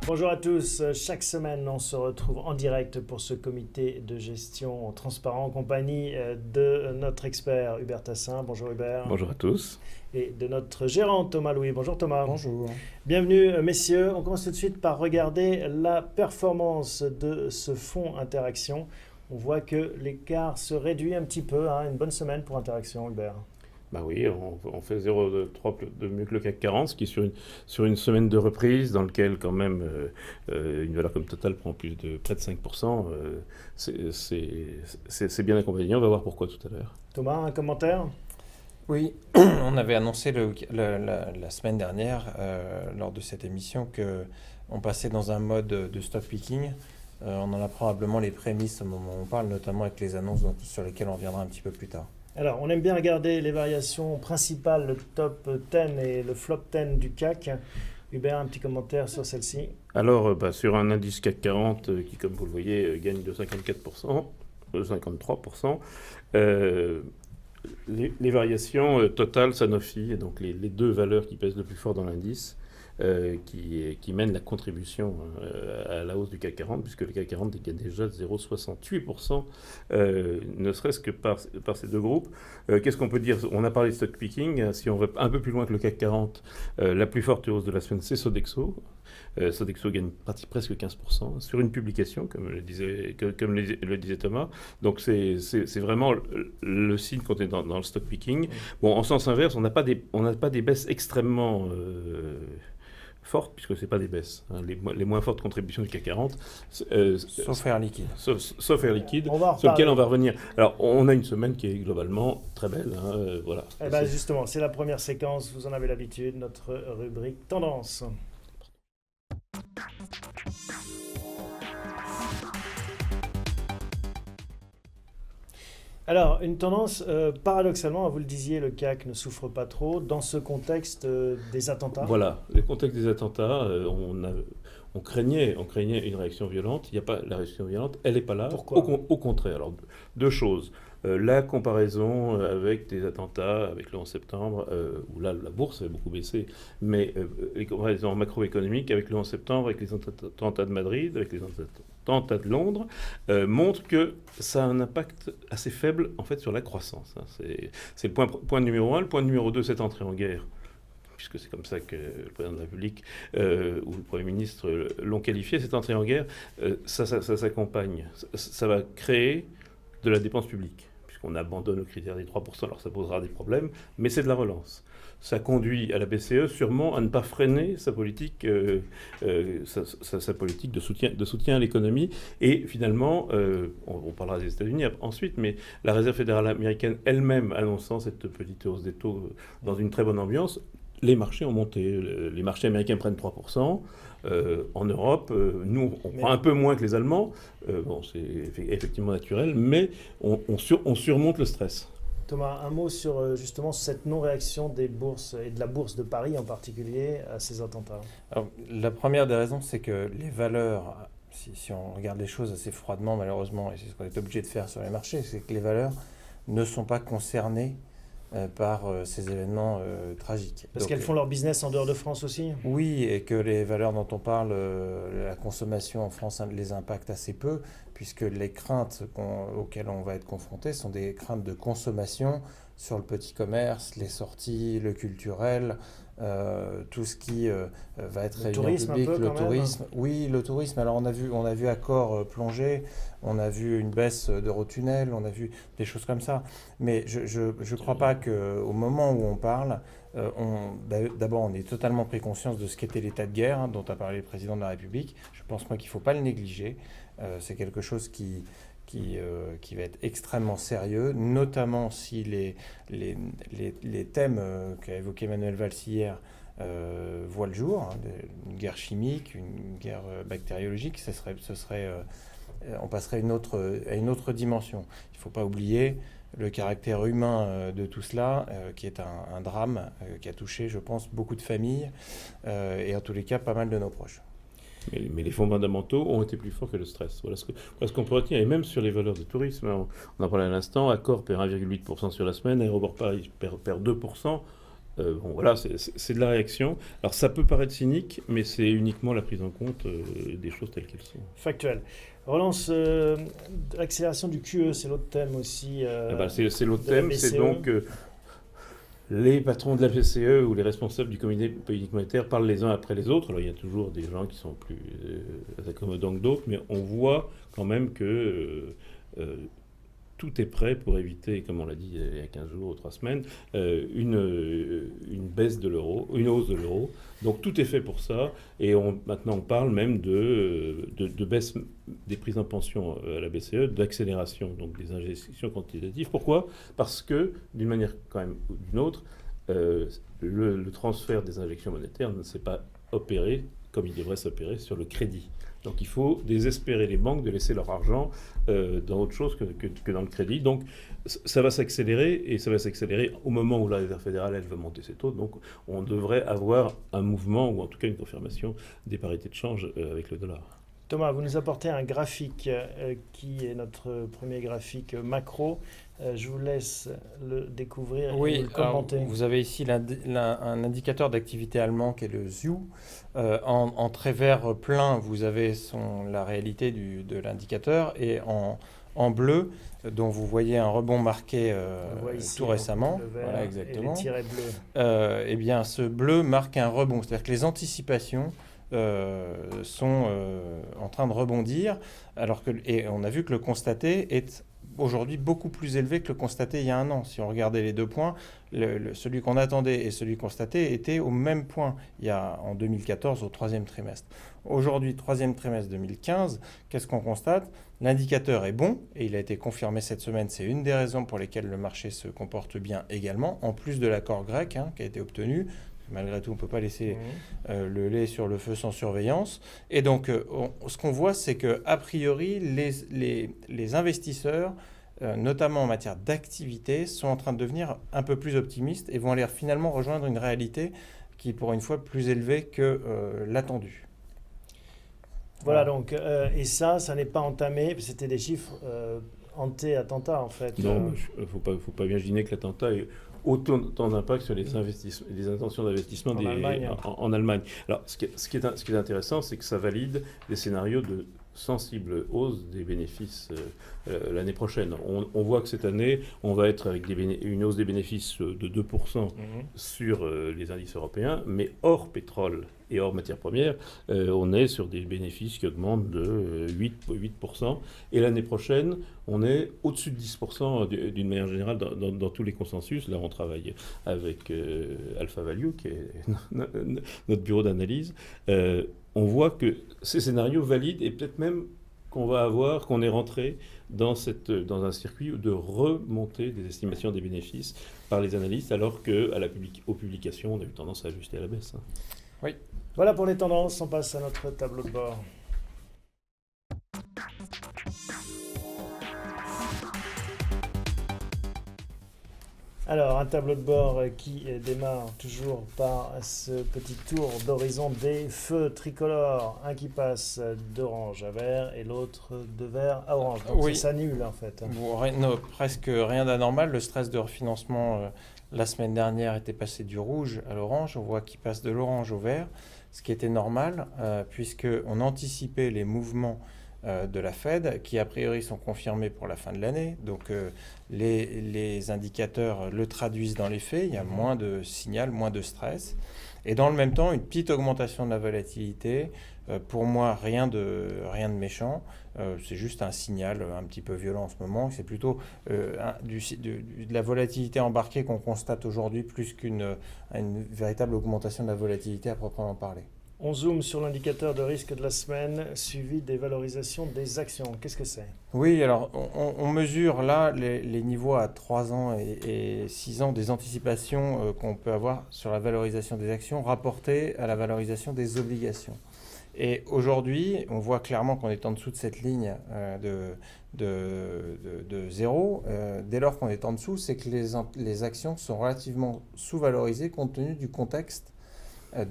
Bonjour à tous. Chaque semaine, on se retrouve en direct pour ce comité de gestion transparent en compagnie de notre expert Hubert Tassin. Bonjour Hubert. Bonjour à tous. Et de notre gérant Thomas Louis. Bonjour Thomas. Bonjour. Bienvenue messieurs. On commence tout de suite par regarder la performance de ce fonds Interaction. On voit que l'écart se réduit un petit peu. Une bonne semaine pour Interaction, Hubert. Bah oui, on fait 0,3 de mieux que le CAC 40, ce qui est sur une semaine de reprise dans lequel quand même une valeur comme Total prend plus de près de 5%. C'est bien accompagné, on va voir pourquoi tout à l'heure. Thomas, un commentaire ? Oui, on avait annoncé la semaine dernière, lors de cette émission, qu'on passait dans un mode de stock picking. On en a probablement les prémices au moment où on parle, notamment avec les annonces sur lesquelles on reviendra un petit peu plus tard. Alors, on aime bien regarder les variations principales, le top 10 et le flop 10 du CAC. Hubert, un petit commentaire sur celle-ci. Alors, sur un indice CAC 40 qui, comme vous le voyez, gagne de 54%, de 53%, les variations Total, Sanofi, donc les deux valeurs qui pèsent le plus fort dans l'indice, qui mènent la contribution à la hausse du CAC 40, puisque le CAC 40 gagne déjà 0,68%, ne serait-ce que par ces deux groupes. Qu'est-ce qu'on peut dire ? On a parlé de stock picking. Si on va un peu plus loin que le CAC 40, la plus forte hausse de la semaine, c'est Sodexo. Sodexo gagne presque 15% sur une publication, comme le disait Thomas. Donc c'est vraiment le signe qu'on est dans le stock picking. Bon, en sens inverse, on n'a pas des baisses extrêmement fortes, puisque ce n'est pas des baisses. Les moins fortes contributions du CAC 40. Sauf Air Liquide. Sauf Air Liquide, sur lequel on va revenir. Alors, on a une semaine qui est globalement très belle. Voilà. Justement, c'est la première séquence, vous en avez l'habitude, notre rubrique Tendance. Alors, une tendance, paradoxalement, vous le disiez, le CAC ne souffre pas trop dans ce contexte des attentats. Voilà, le contexte des attentats, on craignait une réaction violente. Il n'y a pas la réaction violente, elle n'est pas là. Pourquoi ? Au contraire. Alors, deux choses. La comparaison avec des attentats, avec le 11 septembre, où là, la bourse avait beaucoup baissé, mais les comparaisons macroéconomiques avec le 11 septembre, avec les attentats de Madrid, avec les attentats de Londres, montrent que ça a un impact assez faible, en fait, sur la croissance. C'est le point numéro 1. Le point numéro 2, cette entrée en guerre, puisque c'est comme ça que le président de la République ou le Premier ministre l'ont qualifié, cette entrée en guerre, ça s'accompagne. Ça va créer de la dépense publique, puisqu'on abandonne le critère des 3%, alors ça posera des problèmes, mais c'est de la relance. Ça conduit à la BCE sûrement à ne pas freiner sa politique, sa politique de soutien à l'économie. Et finalement, on parlera des États-Unis ensuite, mais la Réserve fédérale américaine elle-même annonçant cette petite hausse des taux dans une très bonne ambiance, les marchés ont monté. Les marchés américains prennent 3%. En Europe, nous, on prend un peu moins que les Allemands. C'est effectivement naturel, mais on surmonte le stress. Thomas, un mot sur justement cette non-réaction des bourses et de la bourse de Paris en particulier à ces attentats. Alors, la première des raisons, c'est que les valeurs, si on regarde les choses assez froidement malheureusement, et c'est ce qu'on est obligé de faire sur les marchés, c'est que les valeurs ne sont pas concernées par ces événements tragiques. Parce qu'elles font leur business en dehors de France aussi ? Oui, et que les valeurs dont on parle, la consommation en France les impacte assez peu, puisque les craintes auxquelles on va être confronté sont des craintes de consommation sur le petit commerce, les sorties, le culturel, tout ce qui va être réunion publique, le tourisme. Oui, le tourisme. Alors on a vu Accor plonger, on a vu une baisse d'Eurotunnel, on a vu des choses comme ça. Mais je crois pas qu'au moment où on parle, d'abord on est totalement pris conscience de ce qu'était l'état de guerre dont a parlé le président de la République. Je pense qu'il ne faut pas le négliger. C'est quelque chose qui va être extrêmement sérieux, notamment si les thèmes qu'a évoqué Manuel Valls hier voient le jour, une guerre chimique, une guerre bactériologique, on passerait à une autre dimension. Il ne faut pas oublier le caractère humain de tout cela, qui est un drame qui a touché, je pense, beaucoup de familles et en tous les cas pas mal de nos proches. Mais les fondamentaux ont été plus forts que le stress. Voilà ce qu'on peut retenir. Et même sur les valeurs de tourisme, on en parlait à l'instant, Accor perd 1,8% sur la semaine, Aéroport Paris perd 2%. Bon, voilà, c'est de la réaction. Alors ça peut paraître cynique, mais c'est uniquement la prise en compte des choses telles qu'elles sont. Factuel. Relance l'accélération du QE, c'est l'autre thème aussi. C'est l'autre de la thème, c'est BCE. donc les patrons de la BCE ou les responsables du comité politique monétaire parlent les uns après les autres. Alors il y a toujours des gens qui sont plus accommodants que d'autres, mais on voit quand même que tout est prêt pour éviter, comme on l'a dit il y a 15 jours ou 3 semaines, une baisse de l'euro, une hausse de l'euro. Donc tout est fait pour ça. Et maintenant on parle même de baisse des prises en pension à la BCE, d'accélération donc des injections quantitatives. Pourquoi ? Parce que, d'une manière quand même ou d'une autre, le transfert des injections monétaires ne s'est pas opéré comme il devrait s'opérer sur le crédit. Donc il faut désespérer les banques de laisser leur argent dans autre chose que dans le crédit. Donc ça va s'accélérer, et ça va s'accélérer au moment où la Réserve fédérale, elle, va monter ses taux. Donc on devrait avoir un mouvement, ou en tout cas une confirmation des parités de change avec le dollar. Thomas, vous nous apportez un graphique qui est notre premier graphique macro. Je vous laisse le découvrir et le commenter. Alors, vous avez ici un indicateur d'activité allemand qui est le ZU. En trait vert plein, vous avez la réalité de l'indicateur, et en bleu, dont vous voyez un rebond marqué ici, tout récemment. Le vert Voilà, exactement. Et les tirets bleus. Eh bien, ce bleu marque un rebond, c'est-à-dire que les anticipations sont en train de rebondir, et on a vu que le constaté est aujourd'hui beaucoup plus élevé que le constaté il y a un an. Si on regardait les deux points, celui qu'on attendait et celui constaté étaient au même point en 2014 au troisième trimestre. Aujourd'hui, troisième trimestre 2015, qu'est-ce qu'on constate ? L'indicateur est bon, et il a été confirmé cette semaine. C'est une des raisons pour lesquelles le marché se comporte bien également, en plus de l'accord grec qui a été obtenu. Malgré tout, on ne peut pas laisser le lait sur le feu sans surveillance. Et donc, ce qu'on voit, c'est qu'a priori, les investisseurs, notamment en matière d'activité, sont en train de devenir un peu plus optimistes et vont aller finalement rejoindre une réalité qui est pour une fois plus élevée que l'attendu. Voilà, donc, et ça n'est pas entamé, c'était des chiffres anté-attentat en fait. Non, il ne faut pas imaginer que l'attentat ait autant d'impact sur les intentions d'investissement en Allemagne. Alors, ce qui est intéressant, c'est que ça valide des scénarios de sensible hausse des bénéfices l'année prochaine. On voit que cette année, on va être avec une hausse des bénéfices de 2% sur les indices européens, mais hors pétrole et hors matières premières, on est sur des bénéfices qui augmentent de 8%. Et l'année prochaine, on est au-dessus de 10% d'une manière générale dans tous les consensus. Là, on travaille avec Alpha Value, qui est notre bureau d'analyse. On voit que ces scénarios valident, et peut-être même qu'on est rentré dans un circuit de remontée des estimations des bénéfices par les analystes, alors qu'aux publications, on a eu tendance à ajuster à la baisse. Oui. Voilà pour les tendances, on passe à notre tableau de bord. Alors, un tableau de bord qui démarre toujours par ce petit tour d'horizon des feux tricolores. Un qui passe d'orange à vert et l'autre de vert à orange. Donc oui. Ça s'annule en fait. Presque rien d'anormal. Le stress de refinancement la semaine dernière était passé du rouge à l'orange. On voit qu'il passe de l'orange au vert, ce qui était normal puisqu'on anticipait les mouvements de la Fed, qui a priori sont confirmés pour la fin de l'année. Donc les indicateurs le traduisent dans les faits, il y a moins de signal, moins de stress. Et dans le même temps, une petite augmentation de la volatilité. Pour moi, rien de méchant. C'est juste un signal un petit peu violent en ce moment. C'est plutôt de la volatilité embarquée qu'on constate aujourd'hui, plus qu'une véritable augmentation de la volatilité à proprement parler. On zoome sur l'indicateur de risque de la semaine, suivi des valorisations des actions. Qu'est-ce que c'est ? Oui, alors on mesure là les niveaux à 3 ans et 6 ans des anticipations qu'on peut avoir sur la valorisation des actions rapportées à la valorisation des obligations. Et aujourd'hui, on voit clairement qu'on est en dessous de cette ligne de 0. Dès lors qu'on est en dessous, c'est que les actions sont relativement sous-valorisées compte tenu du contexte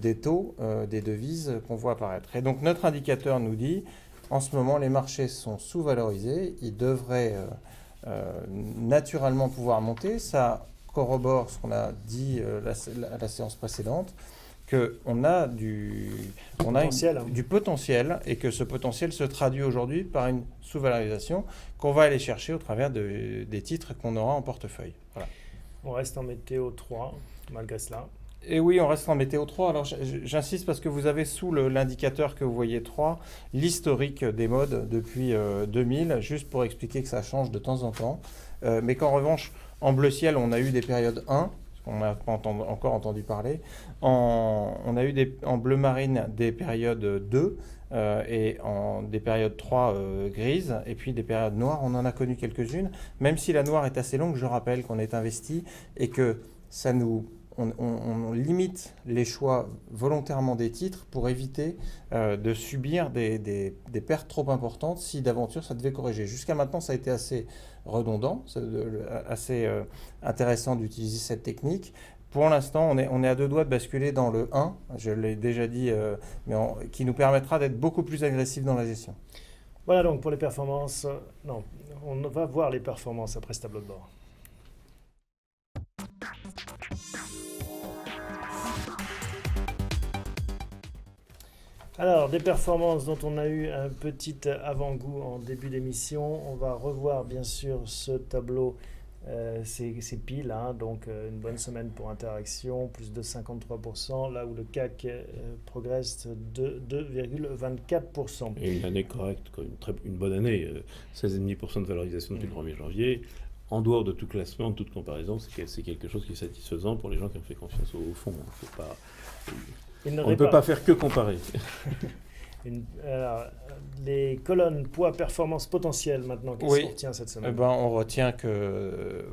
des taux, des devises qu'on voit apparaître. Et donc notre indicateur nous dit, en ce moment, les marchés sont sous-valorisés, ils devraient naturellement pouvoir monter. Ça corrobore ce qu'on a dit à la séance précédente, qu'on a du potentiel et que ce potentiel se traduit aujourd'hui par une sous-valorisation qu'on va aller chercher au travers des titres qu'on aura en portefeuille. Voilà. On reste en météo 3, malgré cela. Et oui, on reste en météo 3. Alors j'insiste parce que vous avez sous l'indicateur que vous voyez 3, l'historique des modes depuis 2000, juste pour expliquer que ça change de temps en temps. Mais qu'en revanche, en bleu ciel, on a eu des périodes 1, on n'a pas encore entendu parler. On a eu en bleu marine des périodes 2 et des périodes 3 grises, et puis des périodes noires. On en a connu quelques-unes. Même si la noire est assez longue, je rappelle qu'on est investi et que ça nous... On limite les choix volontairement des titres pour éviter de subir des pertes trop importantes si d'aventure ça devait corriger. Jusqu'à maintenant, ça a été assez redondant, assez intéressant d'utiliser cette technique. Pour l'instant, on est à 2 doigts de basculer dans le 1, je l'ai déjà dit, mais qui nous permettra d'être beaucoup plus agressif dans la gestion. Voilà donc pour les performances. Non, on va voir les performances après ce tableau de bord. Alors, des performances dont on a eu un petit avant-goût en début d'émission. On va revoir bien sûr ce tableau, ces piles, hein, donc une bonne semaine pour Interaction, plus de 53%, là où le CAC progresse de 2,24%. Et une année correcte, une bonne année, 16,5% de valorisation depuis le 1er janvier. En dehors de tout classement, de toute comparaison, c'est quelque chose qui est satisfaisant pour les gens qui ont fait confiance au fond. On ne peut pas faire que comparer. Alors, les colonnes poids performance potentielle maintenant, qu'est-ce qu'on retient cette semaine? On retient que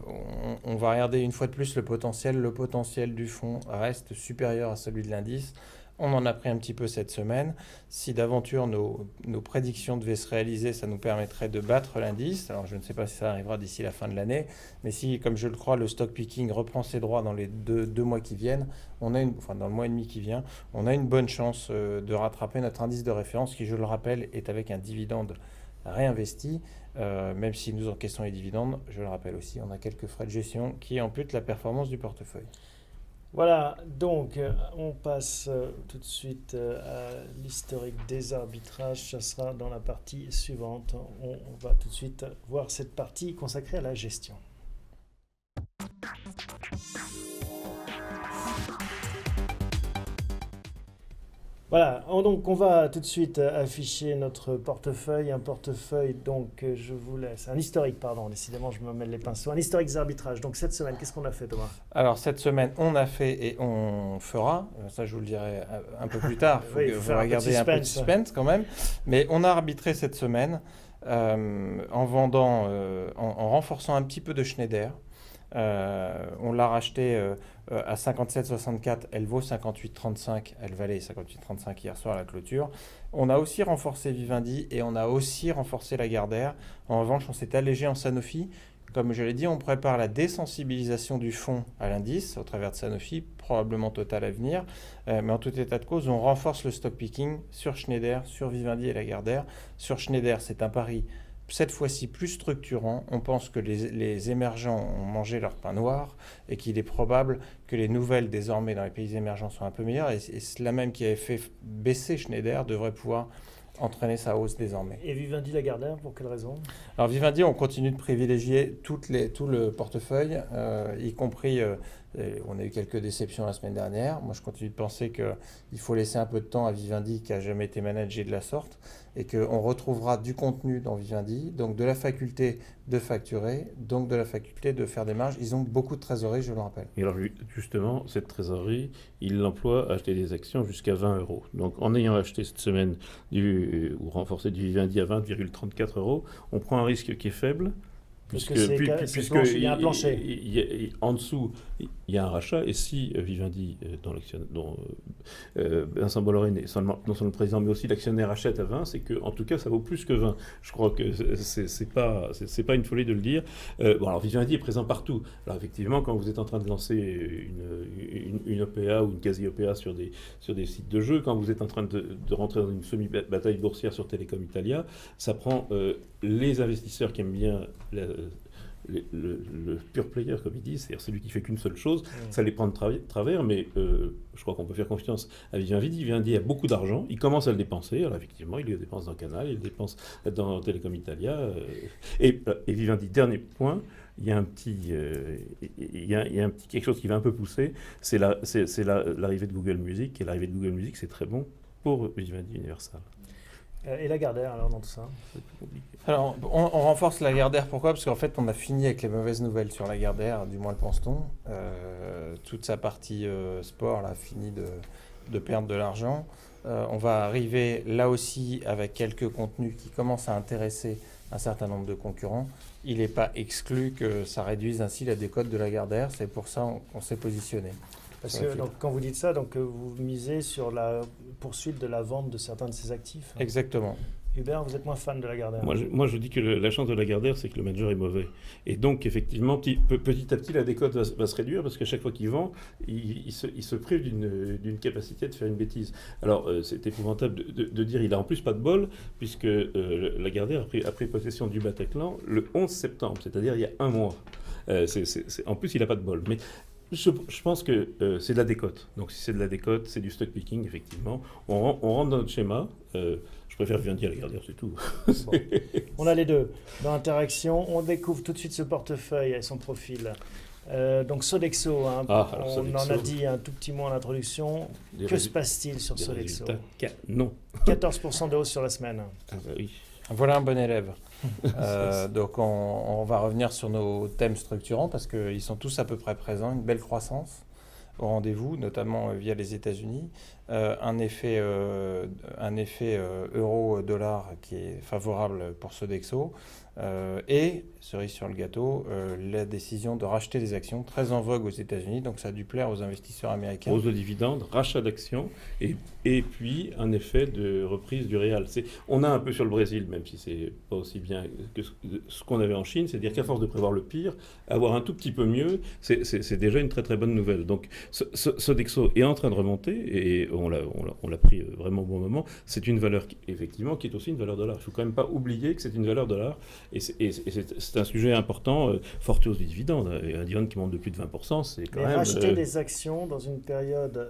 on va regarder une fois de plus le potentiel. Le potentiel du fonds reste supérieur à celui de l'indice. On en a pris un petit peu cette semaine. Si d'aventure nos prédictions devaient se réaliser, ça nous permettrait de battre l'indice. Alors je ne sais pas si ça arrivera d'ici la fin de l'année, mais si, comme je le crois, le stock picking reprend ses droits dans les deux mois qui viennent, dans le mois et demi qui vient, on a une bonne chance de rattraper notre indice de référence qui, je le rappelle, est avec un dividende réinvesti. Même si nous encaissons les dividendes, je le rappelle aussi, on a quelques frais de gestion qui amputent la performance du portefeuille. Voilà, donc on passe tout de suite à l'historique des arbitrages. Ça sera dans la partie suivante. On va tout de suite voir cette partie consacrée à la gestion. Voilà, donc on va tout de suite afficher notre portefeuille, un portefeuille, donc je vous laisse, un historique, pardon, décidément je me mêle les pinceaux, un historique des arbitrages. Donc cette semaine, qu'est-ce qu'on a fait, Thomas? Alors cette semaine, on a fait et on fera, ça je vous le dirai un peu plus tard, il faut regarder un peu de suspense quand même, mais on a arbitré cette semaine en vendant, en renforçant un petit peu de Schneider. On l'a racheté à 57,64, elle vaut 58,35, elle valait 58,35 hier soir à la clôture. On a aussi renforcé Vivendi et on a aussi renforcé Lagardère. En revanche, on s'est allégé en Sanofi. Comme je l'ai dit, on prépare la désensibilisation du fonds à l'indice au travers de Sanofi, probablement totale à venir. Mais en tout état de cause, on renforce le stock picking sur Schneider, sur Vivendi et Lagardère. Sur Schneider, c'est un pari cette fois-ci plus structurant. On pense que les émergents ont mangé leur pain noir et qu'il est probable que les nouvelles désormais dans les pays émergents sont un peu meilleures. Et cela même qui avait fait baisser Schneider devrait pouvoir entraîner sa hausse désormais. Et Vivendi Lagardère, pour quelle raison? Alors Vivendi, on continue de privilégier tout le portefeuille, y compris, on a eu quelques déceptions la semaine dernière. Moi, je continue de penser qu'il faut laisser un peu de temps à Vivendi qui n'a jamais été managé de la sorte et qu'on retrouvera du contenu dans Vivendi, donc de la faculté de facturer, donc de la faculté de faire des marges. Ils ont beaucoup de trésorerie, je le rappelle. Et alors justement, cette trésorerie, il l'emploie à acheter des actions jusqu'à 20 €. Donc en ayant acheté cette semaine ou renforcé du Vivendi à 20,34 €, on prend un risque qui est faible. Puisque il y a un plancher. En dessous, il y a un rachat, et si Vivendi, dont Vincent Bolloré n'est non seulement le président, mais aussi l'actionnaire achète à 20, c'est que, en tout cas, ça vaut plus que 20. Je crois que c'est pas une folie de le dire. Alors Vivendi est présent partout. Alors effectivement, quand vous êtes en train de lancer une OPA ou une quasi-OPA sur des sites de jeux, quand vous êtes en train de rentrer dans une semi-bataille boursière sur Telecom Italia, ça prend les investisseurs qui aiment bien le pure player, comme ils disent, c'est-à-dire celui qui fait qu'une seule chose, ça les prend de travers, mais je crois qu'on peut faire confiance à Vivendi. Vivendi a beaucoup d'argent, il commence à le dépenser, alors effectivement, il le dépense dans Canal, il le dépense dans Telecom Italia, et Vivendi, dernier point, il y a un petit quelque chose qui va un peu pousser, c'est l'arrivée de Google Music, et l'arrivée de Google Music, c'est très bon pour Vivendi Universal. Et Lagardère, alors, dans tout ça? C'est plus compliqué. Alors, on renforce Lagardère, pourquoi? Parce qu'en fait, on a fini avec les mauvaises nouvelles sur Lagardère, du moins le pense-t-on. Toute sa partie sport a fini de perdre de l'argent. On va arriver là aussi avec quelques contenus qui commencent à intéresser un certain nombre de concurrents. Il n'est pas exclu que ça réduise ainsi la décote de Lagardère. C'est pour ça qu'on s'est positionné. Parce que donc, quand vous dites ça, donc, vous misez sur la poursuite de la vente de certains de ces actifs. Exactement. Hubert, vous êtes moins fan de Lagardère? Moi, je dis que la chance de Lagardère, c'est que le manager est mauvais. Et donc, effectivement, petit à petit, la décote va se réduire parce qu'à chaque fois qu'il vend, il se prive d'une capacité de faire une bêtise. Alors, c'est épouvantable de dire il a en plus pas de bol, puisque Lagardère a pris possession du Bataclan le 11 septembre, c'est-à-dire il y a un mois. En plus, il n'a pas de bol. Mais je pense que c'est de la décote. Donc, si c'est de la décote, c'est du stock picking, effectivement. On rentre dans notre schéma. Je préfère Vivendi à Lagardère, c'est tout. Bon. On a les deux. Dans Interaction, on découvre tout de suite ce portefeuille et son profil. Donc Sodexo, on en a dit un tout petit mot en introduction. Que se passe-t-il sur Sodexo? Non. 14% de hausse sur la semaine. Ah bah oui. Voilà un bon élève. Donc on va revenir sur nos thèmes structurants parce qu'ils sont tous à peu près présents. Une belle croissance au rendez-vous, notamment via les États-Unis. Un effet euro-dollar qui est favorable pour Sodexo. Et, cerise sur le gâteau, la décision de racheter des actions très en vogue aux États-Unis. Donc ça a dû plaire aux investisseurs américains. Hausse de dividendes, rachat d'actions et puis un effet de reprise du réal. On a un peu sur le Brésil, même si c'est pas aussi bien que ce qu'on avait en Chine, c'est-à-dire qu'à force de prévoir le pire, avoir un tout petit peu mieux, c'est déjà une très très bonne nouvelle. Donc Sodexo est en train de remonter et on l'a pris vraiment au bon moment. C'est une valeur effectivement qui est aussi une valeur dollar. Il ne faut quand même pas oublier que c'est une valeur dollar et c'est un sujet important, forte hausse du dividende. Un dividende qui monte de plus de 20%, c'est quand même... Racheter des actions dans une période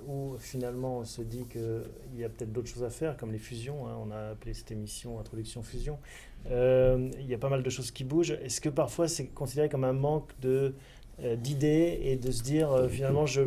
où finalement on se dit qu'il y a peut-être d'autres choses à faire, comme les fusions, on a appelé cette émission Introduction Fusion, il y a pas mal de choses qui bougent. Est-ce que parfois c'est considéré comme un manque d'idées et de se dire finalement je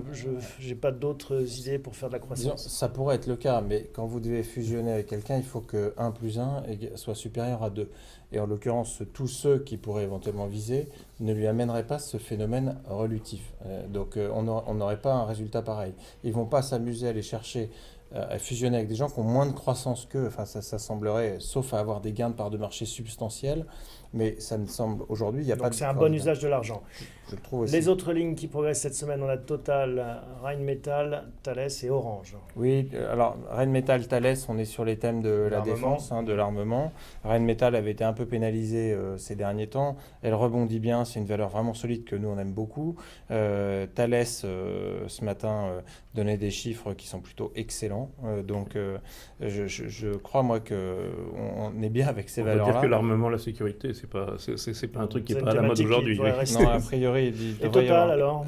n'ai pas d'autres idées pour faire de la croissance? Ça pourrait être le cas, mais quand vous devez fusionner avec quelqu'un, il faut que 1 plus 1 soit supérieur à 2. Et en l'occurrence, tous ceux qui pourraient éventuellement viser ne lui amèneraient pas ce phénomène relutif. Donc on n'aurait pas un résultat pareil. Ils ne vont pas s'amuser à aller chercher à fusionner avec des gens qui ont moins de croissance qu'eux. Enfin, ça semblerait, sauf à avoir des gains de part de marché substantiels, mais ça me semble aujourd'hui, il n'y a pas de... Donc c'est un bon usage de l'argent. Je trouve aussi. Les autres lignes qui progressent cette semaine, on a Total, Rheinmetall, Thales et Orange. Oui, alors Rheinmetall, Thales, on est sur les thèmes de la défense, de l'armement. Rheinmetall avait été un peu pénalisée ces derniers temps. Elle rebondit bien, c'est une valeur vraiment solide que nous on aime beaucoup. Thales, ce matin, donnait des chiffres qui sont plutôt excellents. Donc je crois moi qu'on est bien avec ces valeurs-là. On peut dire que l'armement, la sécurité, c'est pas un truc qui est pas à la mode aujourd'hui. Non, a priori, et Total alors?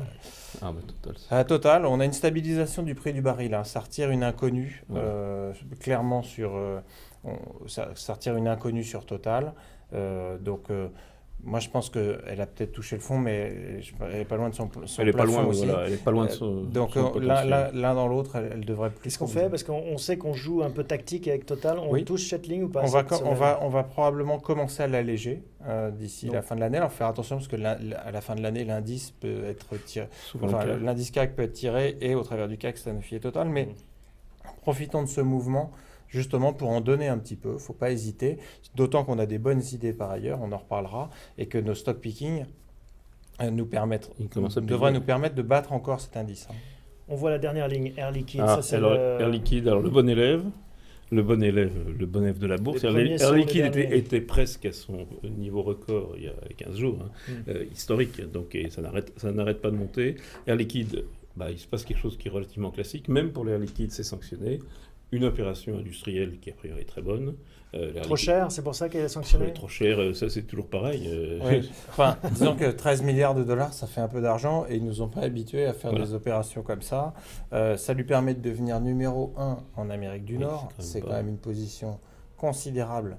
Total, on a une stabilisation du prix du baril. Ça retire une inconnue, clairement ça retire une inconnue sur Total. Moi, je pense qu'elle a peut-être touché le fond, mais elle n'est pas loin de son plafond aussi. Voilà, elle n'est pas loin de son donc, l'un dans l'autre, elle devrait plus... Qu'est-ce qu'on fait? Parce qu'on sait qu'on joue un peu tactique avec Total. On touche cette ligne ou pas? On va probablement commencer à l'alléger d'ici la fin de l'année. Alors, faut faire attention parce que à la fin de l'année, l'indice peut être tiré. L'indice CAC peut être tiré et au travers du CAC, Sanofi et Total. Mais profitons de ce mouvement justement pour en donner un petit peu, il ne faut pas hésiter, d'autant qu'on a des bonnes idées par ailleurs, on en reparlera, et que nos stock picking devraient nous permettre de battre encore cet indice. On voit la dernière ligne, Air Liquide. Air Liquide, alors le bon élève de la bourse. Air Liquide était presque à son niveau record il y a 15 jours, historique, donc, et ça n'arrête pas de monter. Air Liquide, il se passe quelque chose qui est relativement classique, même pour l'Air Liquide, c'est sanctionné. une opération industrielle qui a priori est très bonne. Trop cher, c'est pour ça qu'elle est sanctionnée? Trop cher, ça c'est toujours pareil. Oui. Enfin, disons que 13 milliards de dollars, ça fait un peu d'argent et ils ne nous ont pas habitués à faire Voilà. des opérations comme ça. Ça lui permet de devenir numéro 1 en Amérique du Oui, Nord. c'est C'est quand même quand même une position considérable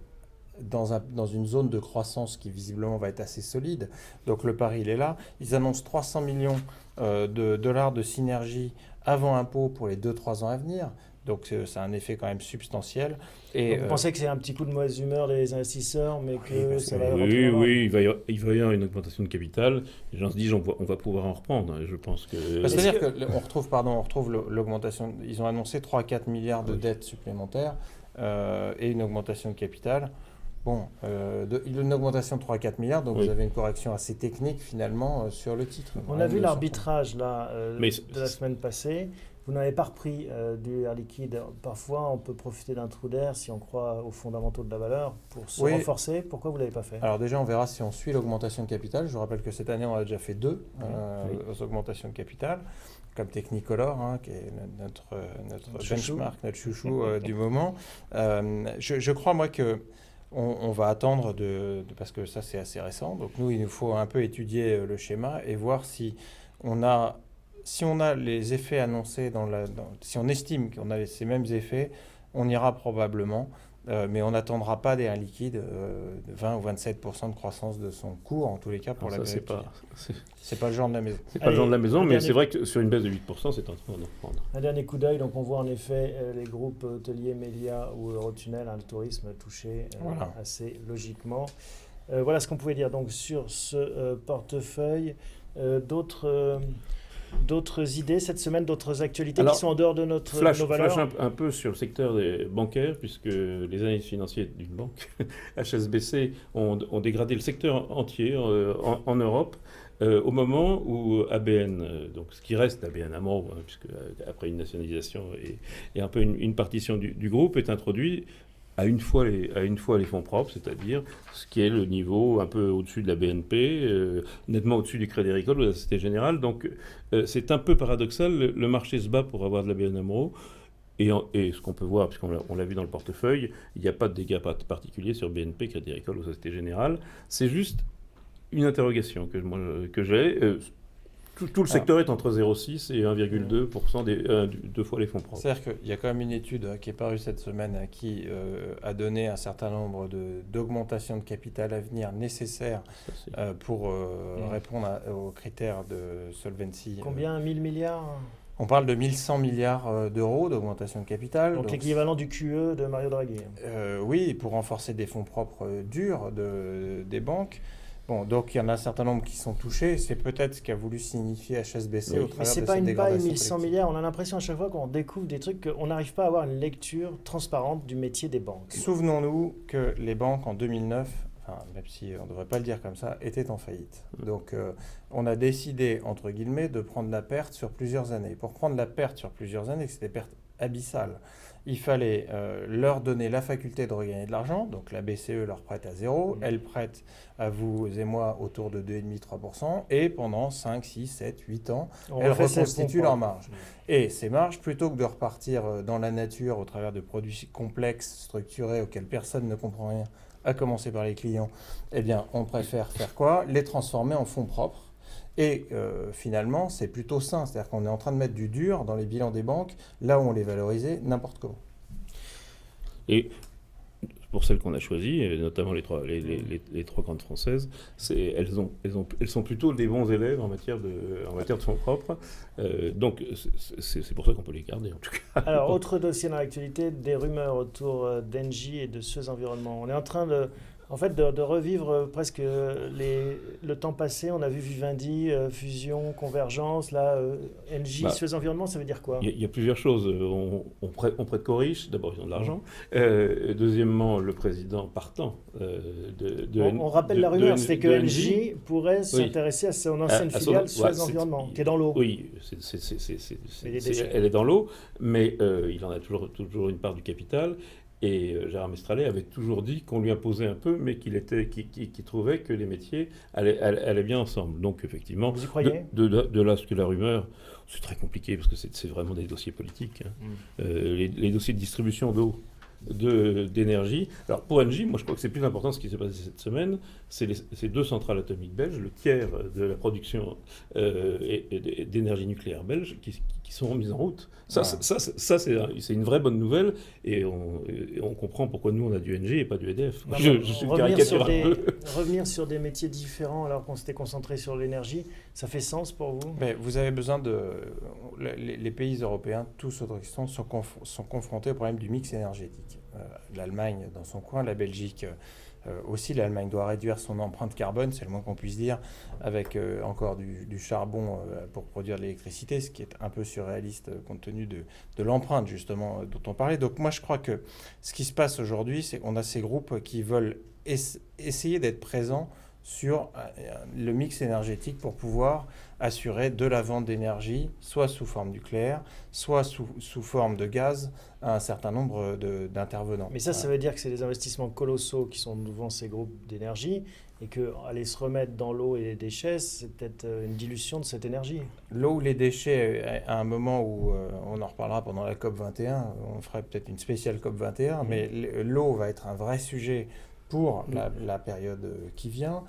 dans une zone de croissance qui visiblement va être assez solide. Donc le pari, il est là. Ils annoncent 300 millions de dollars de synergie avant impôt pour les 2-3 ans à venir. Donc c'est un effet quand même substantiel. Et Donc, vous pensez que c'est un petit coup de mauvaise humeur des investisseurs, mais que parce ça que- va rentrer Oui, dans l'ordre? oui, il va y avoir une augmentation de capital. Les gens se disent on va pouvoir en reprendre. Je pense que. c'est-à-dire Est-ce on retrouve l'augmentation. Ils ont annoncé 3-4 milliards de Oui. dettes supplémentaires et une augmentation de capital. Bon, une augmentation de 3-4 milliards, donc Oui. vous avez une correction assez technique finalement sur le titre. On Rien a vu de l'arbitrage là Mais de la semaine passée. Vous n'avez pas repris du Air Liquide. Parfois, on peut profiter d'un trou d'air si on croit aux fondamentaux de la valeur pour se Oui. renforcer. Pourquoi vous ne l'avez pas fait? Alors déjà, on verra si on suit l'augmentation de capital. Je vous rappelle que cette année, on a déjà fait deux Oui. augmentations de capital, comme Technicolor, qui est notre chouchou. benchmark, notre chouchou du moment. Je crois, moi, que on va attendre parce que ça, c'est assez récent. Donc nous, il nous faut un peu étudier le schéma et voir si on a les effets annoncés si on estime qu'on a ces mêmes effets, on ira probablement. Mais on n'attendra pas des Air Liquide de 20 ou 27% de croissance de son cours, en tous les cas pour la Ça, c'est période. pas, C'est pas le genre de la maison. c'est pas le genre de la maison, un mais dernier- c'est vrai que sur une baisse de 8%, c'est en train de reprendre. Un dernier coup d'œil, donc on voit en effet les groupes hôteliers Melia ou Eurotunnel, le tourisme touché Voilà. assez logiquement. Voilà ce qu'on pouvait dire donc sur ce portefeuille. D'autres idées cette semaine, d'autres actualités Alors, qui sont en dehors de nos Flash valeurs? un peu sur le secteur des bancaires, puisque les analystes financiers d'une banque, HSBC, ont dégradé le secteur entier en Europe au moment où ABN, donc ce qui reste d'ABN AMRO, puisque après une nationalisation et un peu une partition du groupe, est introduit à une fois les fonds propres, c'est-à-dire ce qui est le niveau un peu au-dessus de la BNP, nettement au-dessus du Crédit Agricole ou de la Société Générale. Donc c'est un peu paradoxal, le marché se bat pour avoir de la BN AMRO. Et ce qu'on peut voir, puisqu'on l'a vu dans le portefeuille, il n'y a pas de dégâts particuliers sur BNP, Crédit Agricole ou Société Générale. C'est juste une interrogation que j'ai. Tout le secteur est entre 0,6 et 1,2% deux fois les fonds propres. C'est-à-dire qu'il y a quand même une étude qui est parue cette semaine qui a donné un certain nombre d'augmentations de capital à venir nécessaires Ça, c'est- pour répondre aux critères de solvency. Combien? 1000 milliards? On parle de 1100 milliards d'euros d'augmentation de capital. Donc l'équivalent du QE de Mario Draghi. Oui, pour renforcer des fonds propres durs des banques. Bon, donc il y en a un certain nombre qui sont touchés. C'est peut-être ce qu'a voulu signifier HSBC Oui. au Mais travers c'est de pas cette une paille, dégradation 1100 collective. milliards. On a l'impression à chaque fois qu'on découvre des trucs qu'on n'arrive pas à avoir une lecture transparente du métier des banques. Souvenons-nous que les banques en 2009, même si on ne devrait pas le dire comme ça, étaient en faillite. Donc on a décidé, entre guillemets, de prendre la perte sur plusieurs années. Pour prendre la perte sur plusieurs années, c'est des pertes abyssales. Il fallait leur donner la faculté de regagner de l'argent. Donc la BCE leur prête à zéro. Elle prête à vous et moi autour de 2,5-3%. Et pendant 5, 6, 7, 8 ans, On elles refait ces reconstituent fonds leurs propres. marges. Et ces marges, plutôt que de repartir dans la nature au travers de produits complexes, structurés, auxquels personne ne comprend rien, à commencer par les clients, eh bien, on préfère faire quoi? Les transformer en fonds propres. Et finalement, c'est plutôt sain. C'est-à-dire qu'on est en train de mettre du dur dans les bilans des banques, là où on les valorisait n'importe comment. Et pour celles qu'on a choisies, et notamment les trois grandes françaises, elles sont plutôt des bons élèves en matière de fonds propres. Donc c'est pour ça qu'on peut les garder en tout cas. Alors, autre dossier dans l'actualité, des rumeurs autour d'Engie et de Suez Environnement. On est en train de revivre presque le temps passé. On a vu Vivendi, fusion, convergence. Là, Engie, Suez Environnement, ça veut dire quoi? Il y a plusieurs choses. On prête qu'aux riches. D'abord, ils ont de l'argent. Deuxièmement, le président partant on rappelle la rumeur, c'était que Engie pourrait Oui. s'intéresser à son ancienne À son- filiale Suez ouais, Environnement, qui est dans l'eau. Oui, Et les déchets. elle est dans l'eau, mais il en a toujours une part du capital. Et Gérard Mestralet avait toujours dit qu'on lui imposait un peu, mais qu'il trouvait que les métiers allaient bien ensemble. Donc effectivement, Vous y croyez ? de là ce que la rumeur, c'est très compliqué parce que c'est vraiment des dossiers politiques. Les dossiers de distribution d'eau, d'énergie. Alors pour Engie, moi je crois que c'est plus important ce qui s'est passé cette semaine, c'est ces 2 centrales atomiques belges, le tiers de la production d'énergie nucléaire belge qui sont mises en route. Ça, c'est une vraie bonne nouvelle et on comprend pourquoi nous on a du Engie et pas du EDF. Je suis caricature un peu. Revenir sur des métiers différents alors qu'on s'était concentré sur l'énergie, ça fait sens pour vous ? Mais vous avez besoin de... Les pays européens, tous autres questions, sont confrontés au problème du mix énergétique. L'Allemagne dans son coin, la Belgique aussi. L'Allemagne doit réduire son empreinte carbone, c'est le moins qu'on puisse dire, avec encore du charbon pour produire de l'électricité, ce qui est un peu surréaliste compte tenu de l'empreinte justement dont on parlait. Donc moi je crois que ce qui se passe aujourd'hui, c'est qu'on a ces groupes qui veulent essayer d'être présents sur le mix énergétique pour pouvoir assurer de la vente d'énergie, soit sous forme nucléaire, soit sous forme de gaz, à un certain nombre d'intervenants. Mais ça veut dire que c'est des investissements colossaux qui sont devant ces groupes d'énergie et qu'aller se remettre dans l'eau et les déchets, c'est peut-être une dilution de cette énergie. L'eau ou les déchets, à un moment où on en reparlera pendant la COP21, on ferait peut-être une spéciale COP21, mais l'eau va être un vrai sujet pour la période qui vient.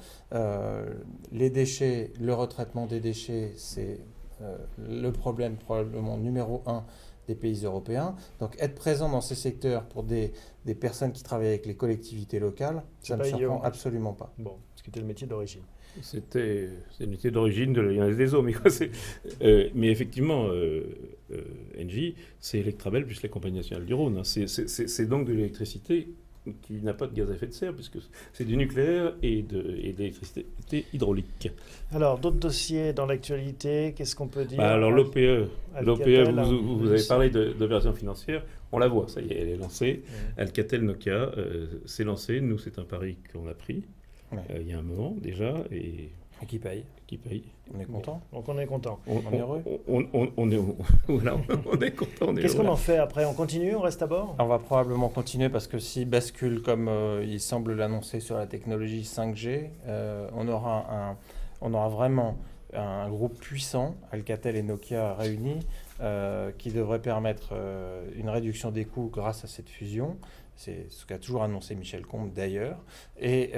Les déchets, le retraitement des déchets, c'est le problème probablement numéro 1 des pays européens. Donc être présent dans ces secteurs pour des personnes qui travaillent avec les collectivités locales, ça ne me surprend absolument pas. Bon, ce qui était le métier d'origine. C'est le métier d'origine de l'Alliance des eaux, mais effectivement, Engie, c'est Electrabel plus la Compagnie nationale du Rhône. C'est donc de l'électricité qui n'a pas de gaz à effet de serre, puisque c'est du nucléaire et de l'électricité hydraulique. Alors, d'autres dossiers dans l'actualité, qu'est-ce qu'on peut dire ? Alors l'OPE, vous avez parlé d'opération financière, on la voit, ça y est, elle est lancée. Alcatel Nokia, c'est lancé, nous c'est un pari qu'on a pris il y a un moment déjà, et qui paye. On est content. Donc on est content. On est heureux. On est content. Qu'est-ce qu'on en fait après ? On continue ? On reste à bord ? On va probablement continuer parce que s'il bascule comme il semble l'annoncer sur la technologie 5G, on aura vraiment un groupe puissant, Alcatel et Nokia réunis, qui devrait permettre une réduction des coûts grâce à cette fusion. C'est ce qu'a toujours annoncé Michel Combe d'ailleurs, et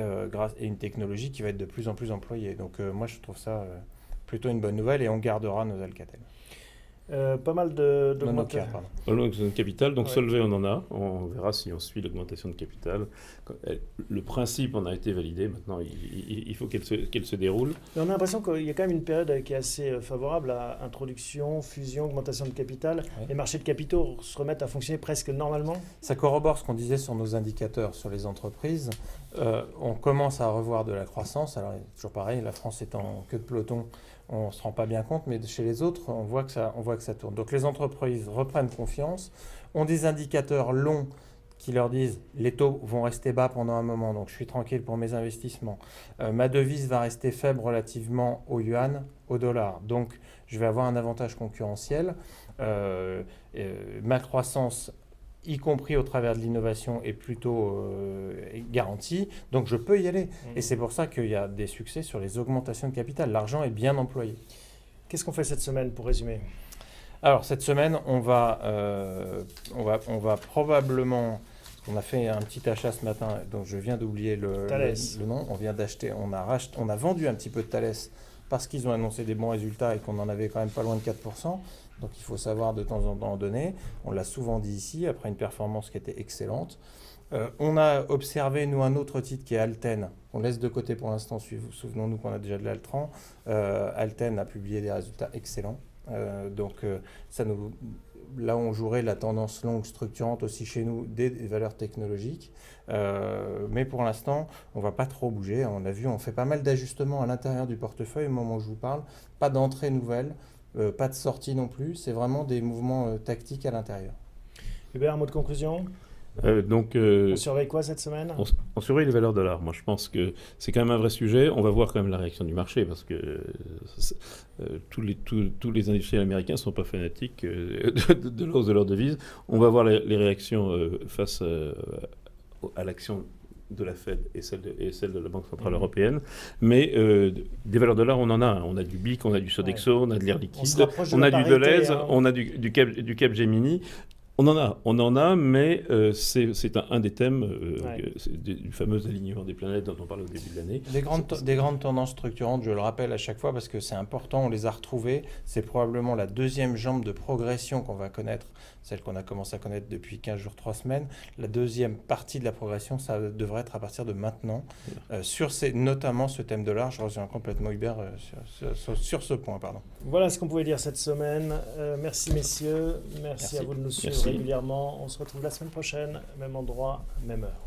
une technologie qui va être de plus en plus employée. Donc moi je trouve ça plutôt une bonne nouvelle et on gardera nos Alcatel. Pas mal de Nokia, pardon. L'augmentation de capital, donc Solvay on en a, on verra si on suit l'augmentation de capital. Le principe en a été validé, maintenant il faut qu'elle se déroule. Mais on a l'impression qu'il y a quand même une période qui est assez favorable à introduction, fusion, augmentation de capital. Oui. Les marchés de capitaux se remettent à fonctionner presque normalement. Ça corrobore ce qu'on disait sur nos indicateurs sur les entreprises. On commence à revoir de la croissance. Alors toujours pareil, la France est en queue de peloton. On ne se rend pas bien compte, mais chez les autres, on voit que ça tourne. Donc les entreprises reprennent confiance, ont des indicateurs longs qui leur disent les taux vont rester bas pendant un moment, donc je suis tranquille pour mes investissements. Ma devise va rester faible relativement au yuan, au dollar, donc je vais avoir un avantage concurrentiel. Ma croissance, y compris au travers de l'innovation, est plutôt garantie. Donc je peux y aller. Et c'est pour ça qu'il y a des succès sur les augmentations de capital. L'argent est bien employé. Qu'est-ce qu'on fait cette semaine pour résumer ? Alors cette semaine, on va probablement... On a fait un petit achat ce matin, donc je viens d'oublier le nom. On vient d'acheter, on a vendu un petit peu de Thales parce qu'ils ont annoncé des bons résultats et qu'on en avait quand même pas loin de 4%. Donc il faut savoir de temps en temps en donner. On l'a souvent dit ici, après une performance qui était excellente. On a observé, nous, un autre titre qui est Alten. On laisse de côté pour l'instant, souvenons-nous qu'on a déjà de l'Altran. Alten a publié des résultats excellents. Là, on jouerait la tendance longue structurante aussi chez nous des valeurs technologiques. Mais pour l'instant, on ne va pas trop bouger. On a vu, on fait pas mal d'ajustements à l'intérieur du portefeuille au moment où je vous parle. Pas d'entrée nouvelle. Pas de sortie non plus, c'est vraiment des mouvements tactiques à l'intérieur. Hubert, un mot de conclusion ? On surveille quoi cette semaine? On surveille les valeurs dollars. Moi, je pense que c'est quand même un vrai sujet. On va voir quand même la réaction du marché parce que tous les industriels américains ne sont pas fanatiques de la hausse de leur devise. On va voir les réactions face à l'action de la Fed et celle de la Banque Centrale Européenne. Mais des valeurs dollars, on en a. On a du BIC, on a du Sodexo, on a de l'air liquide, on a du Deleuze, on a du Capgemini. On en a, mais c'est un des thèmes du fameux alignement des planètes dont on parle au début de l'année. Des grandes tendances structurantes, je le rappelle à chaque fois parce que c'est important, on les a retrouvées. C'est probablement la deuxième jambe de progression qu'on va connaître, celle qu'on a commencé à connaître depuis 15 jours, 3 semaines. La deuxième partie de la progression, ça devrait être à partir de maintenant. Notamment ce thème dollar, je rejoins complètement Hubert sur ce point. Pardon. Voilà ce qu'on pouvait dire cette semaine. Merci messieurs, merci à vous de nous suivre régulièrement. On se retrouve la semaine prochaine, même endroit, même heure.